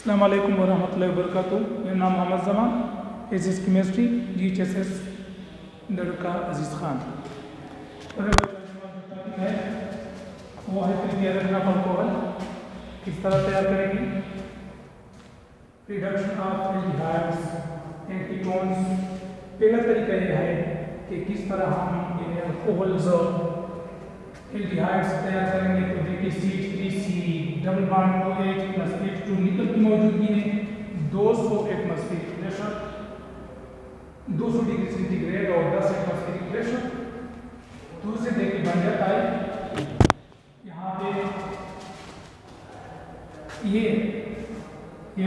अस्सलाम वालेकुम वरहमतुल्लाहि वबरकातुहू। मेरा नाम मोहम्मद जमान, एसिस केमिस्ट्री GHSS लड़का अजीज़ खान। है वो है प्रिपेरेशन ऑफ अल्कोहल, किस तरह तैयार करेंगे। Reduction of aldehydes and ketones. पहला तरीका यह है कि किस तरह हम अल्कोहल्स एल्डिहाइड्स तैयार करेंगे। तो देखिए CH3C double bond OH plus H2 निकल की मौजूदगी में 200 एटमॉस्फेरिक प्रेशर, 200 डिग्री सेंटीग्रेड और 10 एटमॉस्फेरिक प्रेशर, तो उसे देखिए बन जाता है यहाँ पे ये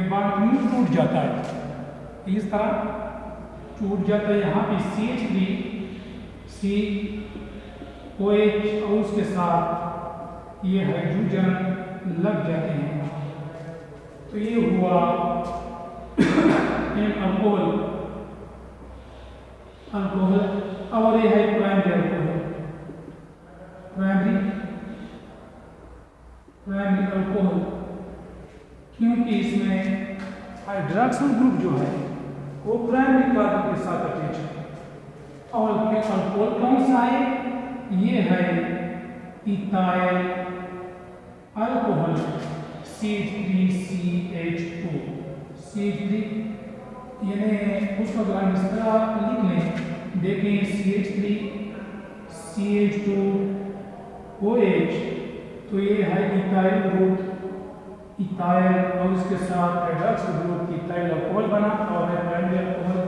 बॉन्ड टूट जाता है, इस तरह टूट जाता है। यहाँ पे CH3C OH और उसके साथ ये हाइड्रोजन लग जाते हैं, तो ये हुआ अल्कोहल और ये है प्राइमरी अल्कोहल, प्राइमरी अल्कोहल, क्योंकि इसमें हाइड्रॉक्सिल ग्रुप जो है वो प्राइमरी कार्बन के साथ अटैच है। और अल्कोहल कौन सा है? ये है इथाइल अल्कोहल CH3CH2। CH3 यानी उसको अगर हम इस तरह लिख लें, देखें CH3CH2 OH, तो ये है इथाइल ग्रुप, इथाइल और इसके साथ हाइड्रॉक्सिल ग्रुप इथाइल अल्कोहल बना और है प्राइमरी अल्कोहल।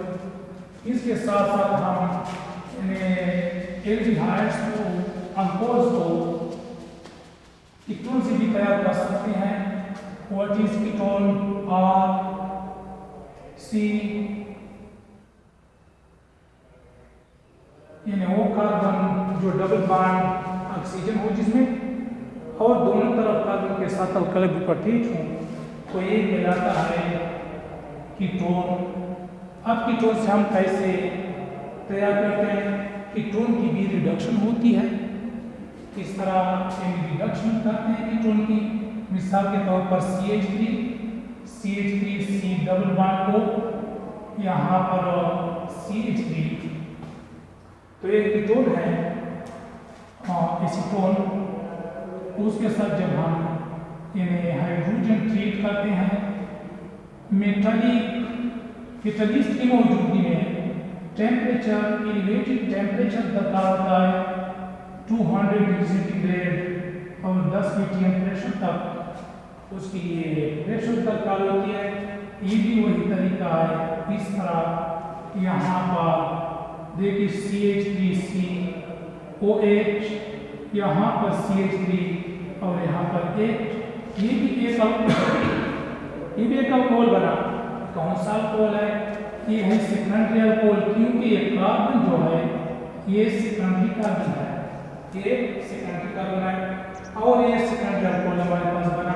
इसके साथ साथ हम एल्डिहाइड्स को, अल्कोहल्स को कीटोन से भी तैयार कर सकते हैं। What is ketone? C यानी वो कार्बन जो डबल बॉन्ड ऑक्सीजन हो जिसमें, और दोनों तरफ कार्बन के साथ अल्कली ग्रुप अटैच हो, तो ये कहलाता है कीटोन। अब कीटोन से हम कैसे तैयार करते हैं? कीटोन की भी रिडक्शन होती है, किस तरह रिडक्शन करते हैं कीटोन की। मिसाल के तौर पर CH3C डबल बॉन्ड को यहाँ पर CH3, तो एक कीटोन है एसीटोन, उसके साथ जब हम यानी हाइड्रोजन ट्रीट करते हैं, मेटालिक कैटलिस्ट की मौजूदगी में टेम्परेचर, एलिवेटेड टेम्परेचर दरकार होता है 200 डिग्री सेंटीग्रेड और 10 PPM प्रेशर तक उसकी प्रेशर दरकार होती है। ये भी वही तरीका है। इस तरह यहाँ पर देखिए CH3C OH, यहाँ पर CH3 और यहाँ पर H, ये भी एक अल्कोहल बना। कौन सा अल्कोहल है? ये है सेकेंडरी अल्कोहल, क्योंकि ये कार्बन जो है ये सेकेंडरी कार्बन है, ये सेकेंडरी कार्बन है और ये सेकेंडरी अल्कोहल हमारे पास बना।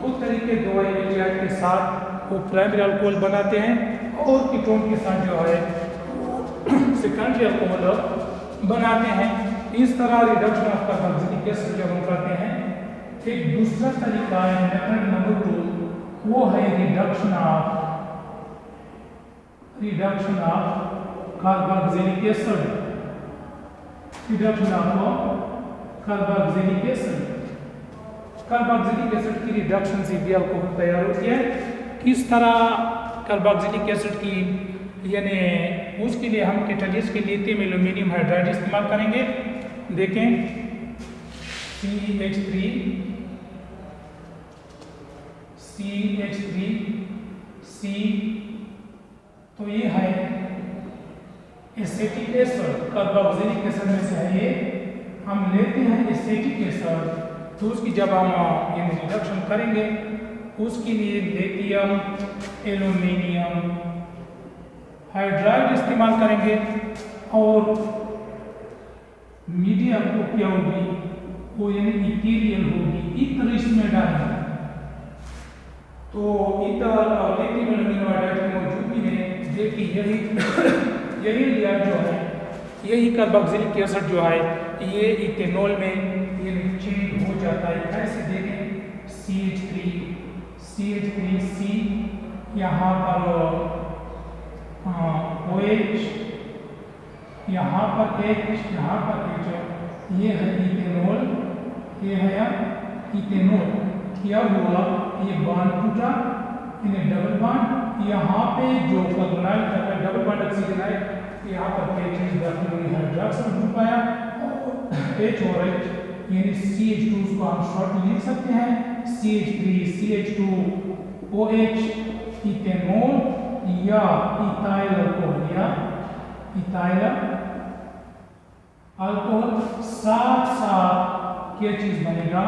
तो तरीके दो एल्डिहाइड के साथ वो प्राइमरी अल्कोहल बनाते हैं और कीटोन के साथ जो है सेकेंडरी अल्कोहल बनाते हैं। इस तरह रिडक्शन ऑफ कार्बोक्सिलिक एसिड जब हम करते हैं। एक दूसरा तरीका है, मेथड नंबर 2, वो है reduction of carboxylic acid. Reduction of carboxylic acid, carboxylic acid की रिडक्शन से भी अल्कोहल तैयार होती है। किस तरह कार्बोक्सिलिक एसिड की, यानी उसके लिए हम कैटलिस्ट के लिथियम एल्यूमिनियम हाइड्राइड इस्तेमाल करेंगे। देखें CH3C, तो ये है एसिटिक एसिड, कार्बोक्सिलिक एसिड में से है ये। हम लेते हैं एसिटिक एसिड, तो उसकी जब हम रिडक्शन करेंगे उसके लिए लिथियम एल्यूमिनियम हाइड्राइड इस्तेमाल करेंगे और मीडियम को क्या होगी, वो यानी इथेरियल होगी, ईथर इसमें डालेंगे। तो ईथर और लिथियम एल्यूमिनियम हाइड्राइड की मौजूदगी में देखिए यही लिया जो है, यही कार्बोक्सिलिक एसिड जो है ये इथेनॉल में ये चेंज हो जाता है। कैसे देखें CH3 CH3C, यहाँ पर OH, यहाँ पर H, यहाँ पर H, ये है इथेनॉल, ये है इथेनॉल। क्या हुआ, ये बॉन्ड टूटा, इन्हें डबल बॉन्ड, यहाँ पे जो कार्बोनाइल डबल बॉन्ड ऑक्सीजन है, यहाँ पर क्या चीज दाखिल हुई, हाइड्रोक्सिल ग्रुप आया, H और H यानी CH2 को हम शॉर्ट लिख सकते हैं CH3 CH2 OH, इथेनॉल या इथाइल अल्कोहल, या इथाइल अल्कोहल। साथ साथ क्या चीज बनेगा,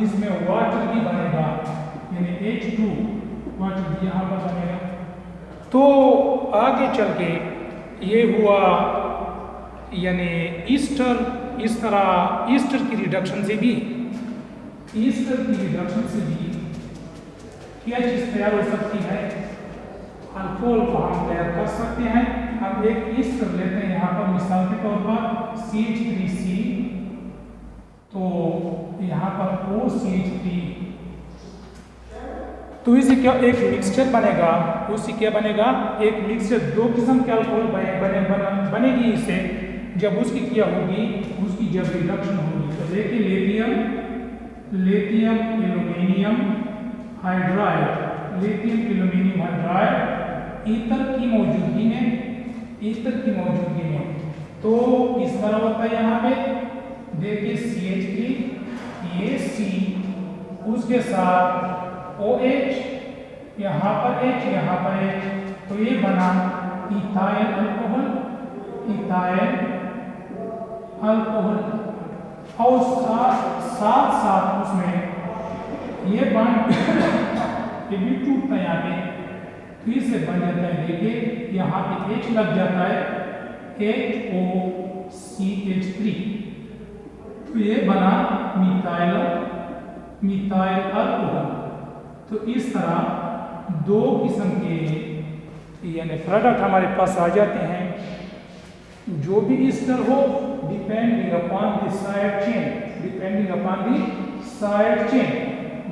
इसमें वाटर भी बनेगा, यानी H2 वाटर भी यहाँ पर बनेगा। तो आगे चल के ये हुआ, यानी ईस्टर, इस तरह ईस्टर की रिडक्शन से भी क्या चीज तैयार हो सकती है, अल्कोहल को हम तैयार कर सकते हैं। हम एक ईस्टर लेते हैं यहाँ पर मिसाल के तौर पर CH3C, तो यहाँ पर OCH3, तो इसे क्या एक मिक्सचर बनेगा, उसी क्या बनेगा, एक मिक्सचर, दो किस्म के अल्कोहल बनेगी इससे। जब उसकी क्या होगी, उसकी जब रिडक्शन होगी, तो देखिए लिथियम एल्यूमिनियम हाइड्राइड, ईथर की मौजूदगी में, तो इस तरह होता है। यहाँ पे देखिए CH3, ये C, उसके साथ OH, यहाँ पर H, तो ये बना इथाइल अल्कोहल, और साथ उसमें ये बॉन्ड ये भी टूटता है यहाँ पे, फिर से बन जाता है। देखिए यहाँ पे H लग जाता है, HOCH3, तो ये बना मिथाइल अल्कोहल। तो इस तरह दो किस्म के यानी प्रोडक्ट हमारे पास आ जाते हैं। जो भी ईस्टर हो, depending upon the side chain,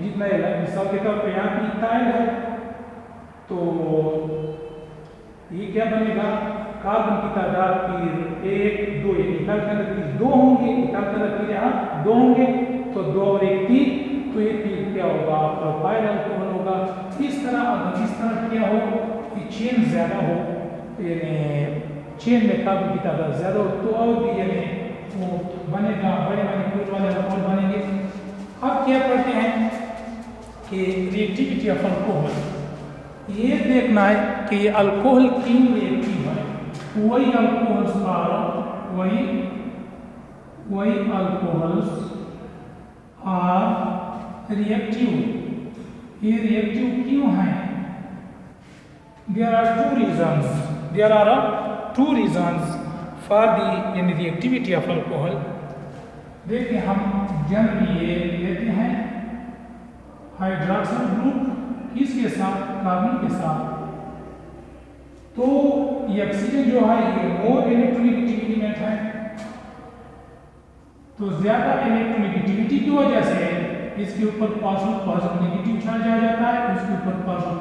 जितना मिसाल के तौर पर यहाँ पे इथाइल है, तो ये क्या बनेगा, कार्बन की तादाद फिर 1 2, इथाइल के अंदर फिर 2 होंगे, इथाइल के अंदर फिर यहाँ 2 होंगे, तो 2 और 1 3, तो ये फिर क्या होगा, प्रोपाइल अल्कोहल होगा। इस तरह अगर इस तरह क्या हो कि चेन ज्यादा हो, यानी चेन में कार्बन की तादाद ज्यादा हो, तो और भी यानी वो बनेगा, बड़े फ्यूल वाले अल्कोहल बनेंगे। अब क्या पढ़ते हैं कि रिएक्टिविटी ऑफ अल्कोहल, ये देखना है कि ये अल्कोहल क्यों रिएक्टिव है। वही अल्कोहल्स आर रिएक्टिव। ये रिएक्टिव क्यों है? There are two reasons for the reactivity of alcohol. देखिए हम जनरली ये लेते हैं हाइड्रोक्सिल ग्रुप किसके साथ, कार्बन के साथ, तो ये ऑक्सीजन जो है ये मोर इलेक्ट्रोनेगेटिव एलिमेंट है, तो ज्यादा इलेक्ट्रोनेगेटिविटी की वजह से इसके ऊपर पार्शियल पॉजिटिव नेगेटिव चार्ज आ जाता है, इसके ऊपर पार्शियल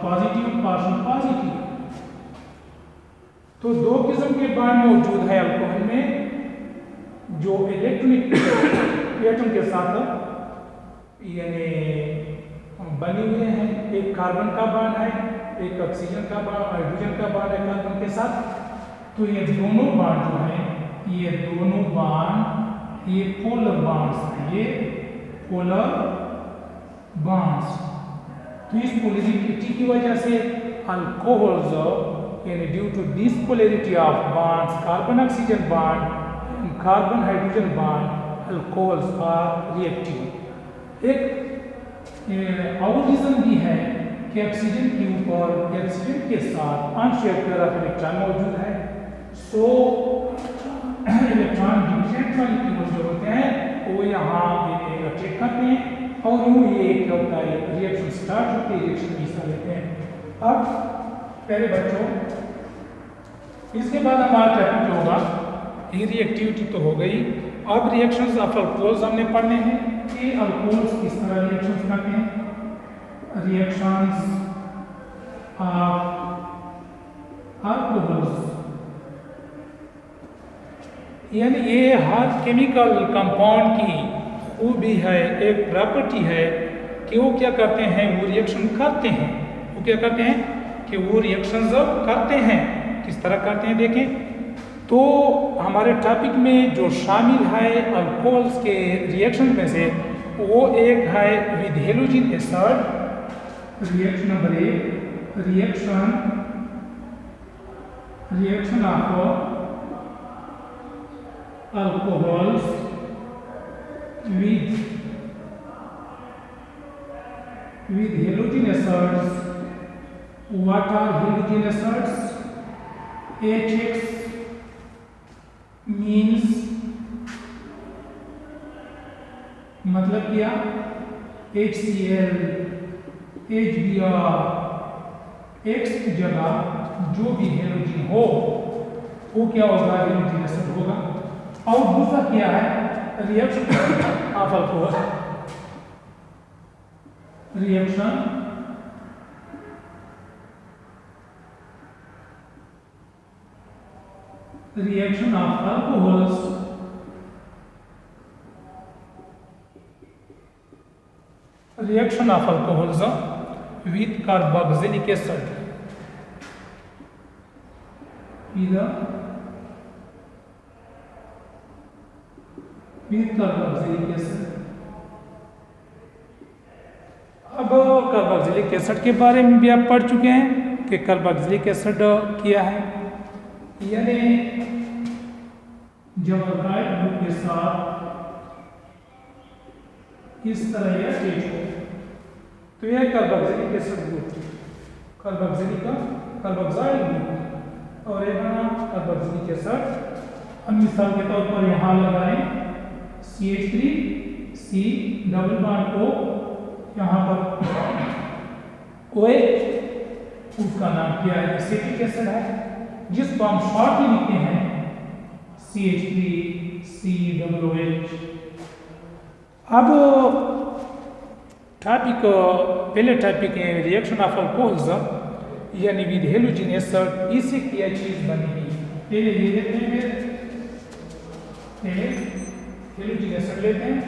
पॉजिटिव। तो दो किस्म के बॉन्ड मौजूद है अल्कोहल में, जो इलेक्ट्रॉनिक एटम के साथ यानी बने हुए हैं। एक कार्बन का बॉन्ड है, एक ऑक्सीजन का बॉन्ड, हाइड्रोजन का बॉन्ड है कार्बन के साथ। तो ये दोनों बॉन्ड जो है, ये पोलर बॉन्ड्स हैं, ये पोलर बॉन्ड्स। तो इस पोलरिटी की वजह से अल्कोहल्स यानी due to this polarity of bonds, carbon oxygen bond, carbon hydrogen bond, alcohols are reactive. एक और रीजन भी है कि ऑक्सीजन के ऊपर ऑक्सीजन के साथ अनशेयर्ड पेयर ऑफ इलेक्ट्रॉन मौजूद है। सो इलेक्ट्रॉन डिफरेंट वाले जो होते हैं वो यहाँ अटैक करते हैं, और यूँ ये क्या होता है, रिएक्शन स्टार्ट होती है, रिएक्शन में हिस्सा लेते हैं। अब पहले बच्चों, इसके बाद हमारा टॉपिक जो होगा, ये रिएक्टिविटी तो हो गई। अब रिएक्शंस ऑफ अल्कोहल्स हमने पढ़ने हैं कि अल्कोहल्स किस तरह रिएक्शंस करते हैं। reactions of alcohols, यानी ये हर केमिकल कंपाउंड की खूबी है, एक प्रॉपर्टी है कि वो क्या करते हैं, वो रिएक्शन करते हैं। वो क्या करते हैं कि वो रिएक्शंस करते हैं। किस तरह करते हैं देखें तो हमारे टॉपिक में जो शामिल है अल्कोहल्स के रिएक्शन में से वो एक है with halogen acid. Reaction number 1, reaction of alcohols with halogen acids. What are halogen acids? HX means मतलब क्या, HCl, HBr, X की जगह जो भी हेलोजन हो वो क्या होगा, हेलोजन एसिड होगा। और दूसरा क्या है, reaction of alcohol, reaction of alcohols with carboxylic acid, with carboxylic acid। अब कार्बोक्सिलिक एसिड के बारे में भी आप पढ़ चुके हैं कि कार्बोक्सिलिक एसिड क्या है, यानी जब अल्काइल ग्रुप के साथ इस तरह यह अटैच हो तो यह carboxylic acid group, carboxyl group और यह बना कार्बोक्सिलिक एसिड। हम मिसाल के तौर पर यहाँ लगाएं CH3C डबल बॉन्ड O, यहाँ पर OH, उसका नाम क्या है, एसिटिक एसिड है, जिसको हम शॉर्टली लिखते हैं CH3COOH। अब टॉपिक, पहले टॉपिक है रिएक्शन ऑफ अल्कोहल्स यानी विद हेलोजन एसिड, इससे क्या चीज बनेगी। पहले ये देखते हैं, हेलोजन एसिड लेते हैं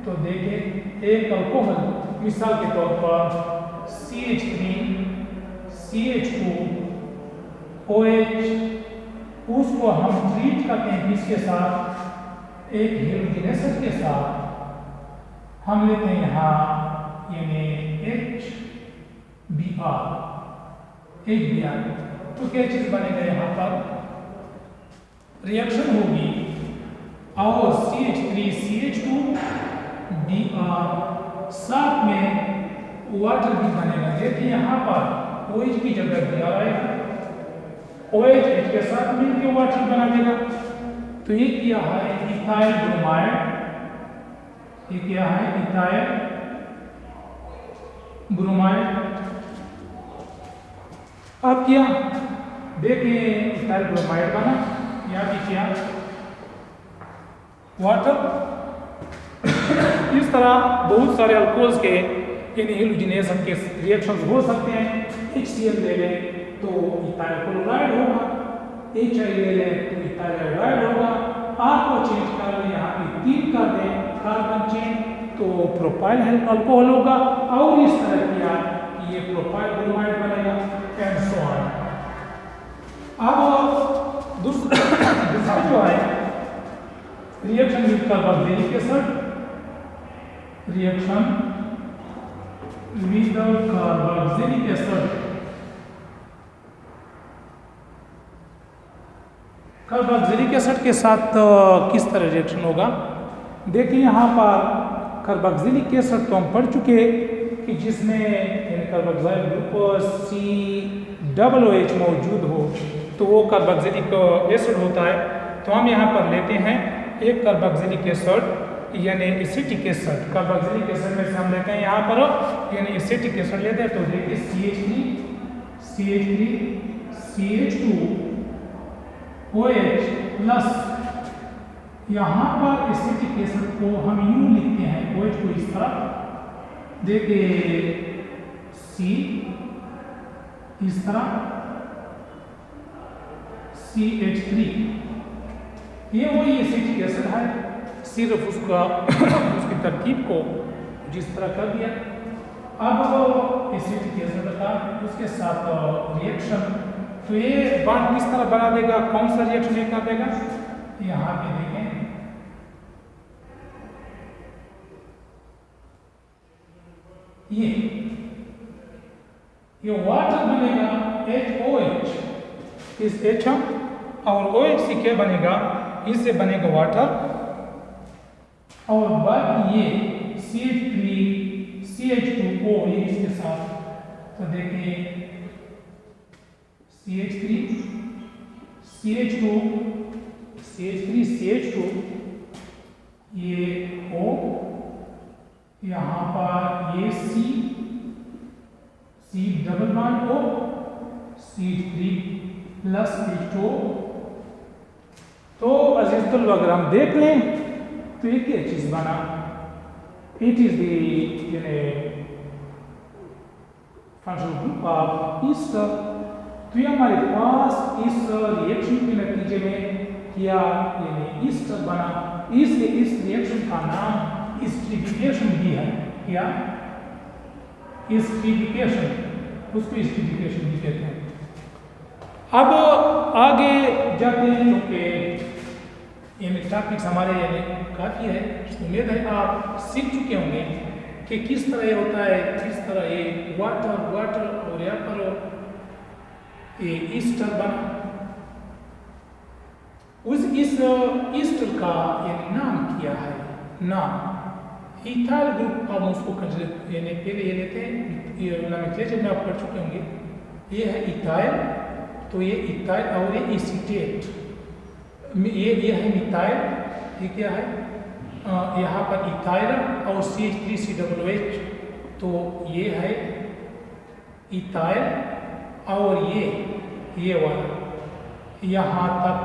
तो देखें एक अल्कोहल मिसाल के तौर पर CH3 CH2 OH, उसको हम ट्रीट करते हैं किसके साथ, एक हेलोजन एसिड के साथ। हम लेते हैं यहाँ यानी HBr, तो क्या चीज बनेगा, यहाँ पर रिएक्शन होगी और CH3CH2Br साथ में वाटर भी बनेगा। देखिए यहाँ पर OH की जगह Br आएगा, OH H के साथ मिलकर वाटर बना देगा। तो ये क्या है, इथाइल ब्रोमाइड, ये क्या है, इथाइल ब्रोमाइड। अब क्या देखिए, इथाइल ब्रोमाइड बना, यहाँ भी क्या वाटर। इस तरह बहुत सारे अल्कोहल्स के यानी हेलोजन एसिड के रिएक्शंस हो सकते हैं। HCl ले लें तो इथाइल क्लोराइड होगा, HI ले लें तो इथाइल हाइड्राइड होगा। R को चेंज कर लें, यहाँ पे 3 कर दें कार्बन चेन तो प्रोपाइल अल्कोहल होगा। और इस तरह किया कि ये प्रोपाइल ब्रोमाइड बनेगा एंड सो ऑन। अब दूसरा जो है reaction with carboxylic acid, reaction with carboxylic acid. Carboxylic acid के साथ किस तरह रिएक्शन होगा, देखिए यहाँ पर कार्बोक्सिलिक एसिड तो हम पढ़ चुके कि जिसमें कार्बोक्साइल ग्रुप COOH मौजूद हो तो वो कार्बोक्सिलिक एसिड होता है। तो हम यहाँ पर लेते हैं एक कार्बोक्सिलिक एसिड यानी एसिटिक एसिड। कार्बोक्सिलिक एसिड में से हम लेते हैं यहाँ पर यानी एसिटिक एसिड लेते हैं तो देखिए CH3 CH2OH प्लस यहाँ पर एसिटिक एसिड को हम यूं लिखते हैं, OH को इस तरह देखिए सी, इस तरह CH3, ये वही एसिटिक एसिड है, सिर्फ उसका उसकी तरकीब को जिस तरह कर दिया। अब एसिटिक एसिड का उसके साथ रिएक्शन, तो ये बॉन्ड किस तरह बना देगा, कौन सा रिएक्शन ये कर देगा, यहाँ पे देखें ये वाटर बनेगा HOH, इस H और OH से क्या बनेगा, इससे बनेगा वाटर, और बाकी ये CH3 CH2O ये इसके साथ, तो देखिए CH3 CH2 CH3 CH2 ये O, यहाँ पर ये C double bond O, CH3 plus H2O। तो अजीज तुल्लाह अगर हम देख लें तो ये क्या चीज बना, it is the functional group of Easter. तो ये हमारे पास इस रिएक्शन के नतीजे में क्या यानी ईस्टर बना, इसलिए इस रिएक्शन का नाम एस्टरीफिकेशन भी है, क्या एस्टरीफिकेशन, उसको एस्टरीफिकेशन भी कहते हैं। अब आगे जाते हैं क्योंकि यानी टॉपिक्स हमारे यानी काफ़ी है, उम्मीद है आप सीख चुके होंगे कि किस तरह ये होता है, किस तरह ये वाटर और यहाँ पर ये ईस्टर बना। इस ईस्टर का यानी नाम क्या है, नाम इथाइल ग्रुप, अब उसको यानी पहले ये लेते हैं, ये नोमेनक्लेचर में आप पढ़ चुके होंगे, ये है इथाइल, तो ये इथाइल और ये एसीटेट, ये है मिथाइल, ये क्या है यहाँ पर इथाइल और CH3COOH, तो ये है इथाइल, और ये वाला यहाँ तक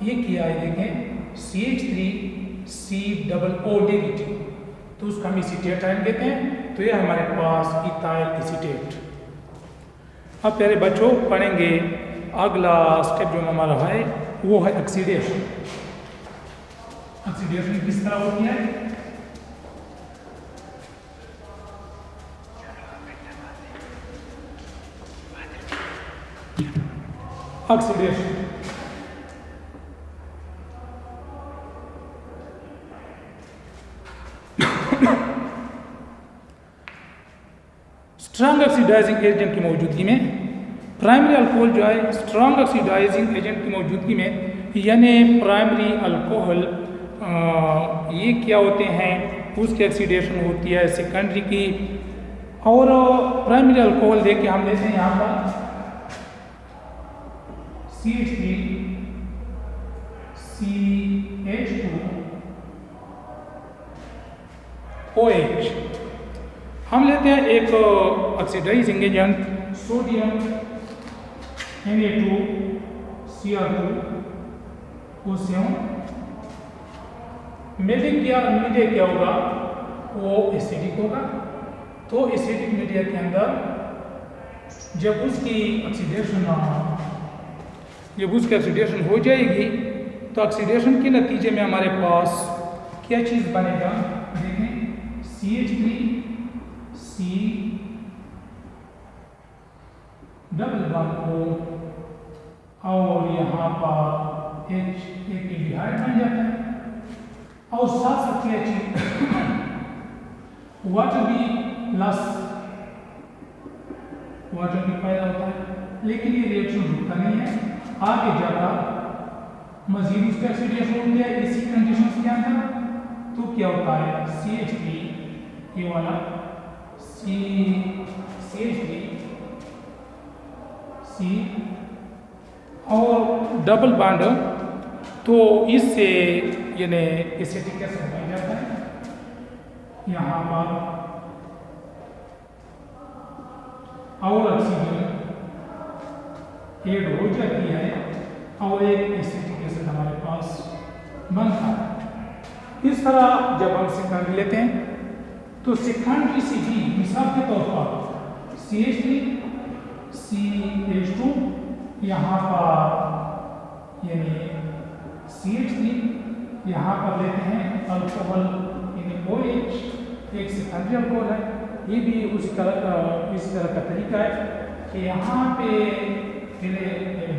ये क्या है देखें CH3COO नेगेटिव, तो उसका हम एसीटेट आयन कहते हैं, तो ये हमारे पास इथाइल एसीटेट। अब प्यारे बच्चों पढ़ेंगे अगला स्टेप जो हमारा है वो है ऑक्सीडेशन। ऑक्सीडेशन किस तरह होती है, ऑक्सीडेशन स्ट्रॉन्ग ऑक्सीडाइजिंग एजेंट की मौजूदगी में, प्राइमरी अल्कोहल जो है स्ट्रॉन्ग ऑक्सीडाइजिंग एजेंट की मौजूदगी में, यानी प्राइमरी अल्कोहल ये क्या होते हैं, उसकी ऑक्सीडेशन होती है सेकेंडरी की। और प्राइमरी अल्कोहल देखिए हम लेते हैं यहाँ पर CH3 CH2OH, हम लेते हैं एक oxidising agent sodium Na2Cr2O7, media क्या होगा, वो एसिडिक होगा। तो एसिडिक मीडिया के अंदर जब उसकी ऑक्सीडेशन हो जाएगी, तो ऑक्सीडेशन के नतीजे में हमारे पास क्या चीज़ बनेगा, देखें CH3C डबल बॉन्ड O, और यहाँ पर H एक एल्डिहाइड बन जाता है, और साथ साथ क्या चीज वाटर भी प्लस वाटर भी पैदा होता है, लेकिन ये रिएक्शन रुकता नहीं है, आगे जाकर मजीद उसका ऑक्सीडेशन होती है इसी कंडीशंस के अंदर। तो क्या होता है CH3 ये वाला CH3C और डबल बॉन्ड, तो इससे यानी एसिडिक एसिड बन जाता है, यहाँ पर और ऑक्सीजन ऐड हो जाती है और एक एसिडिक एसिड हमारे पास बनता है। इस तरह जब हम सेकेंड लेते हैं तो सेकेंडरी CD मिसाल के तौर पर CH3 CH2 यहाँ पर यानी CH3 यहाँ पर लेते हैं अल्कोहल यानी OH, एक सेकेंडरी अल्कोहल है। ये भी इस तरह का तरीका है कि यहाँ पे पहले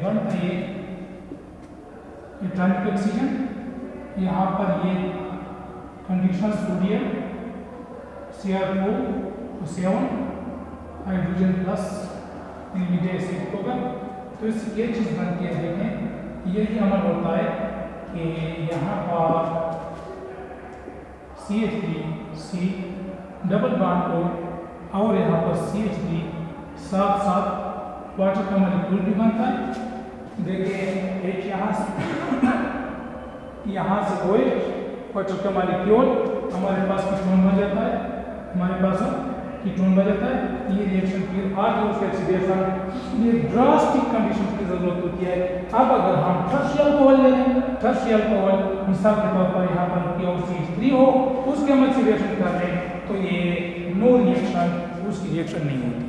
बनता है ये ट्रांजिट ऑक्सीजन, यहाँ पर ये conditional sodium Cr4 hydrogen plus इनमें एसिड होगा। तो इससे ये चीज़ बनती है, देखें यही अमल होता है कि यहाँ पर CH3C डबल बॉन्ड को और यहाँ पर CH3 साथ साथ वाटर का मॉलिक्यूल भी बनता है। देखिए एक यहाँ से OH वाटर का मॉलिक्यूल हमारे पास कीटोन बन जाता है, हमारे पास कीटोन बन जाता है। ये रिएक्शन फिर आगे उसके ऑक्सीडेशन ये ड्रास्टिक कंडीशन की जरूरत होती है। अब अगर हम टर्शियरी अल्कोहल ले लें, टर्शियरी अल्कोहल मिसाल के तौर पर यहाँ पर CH3 हो, उसके हम ऑक्सीडेशन कर लें तो ये नो रिएक्शन, उसकी रिएक्शन नहीं होती।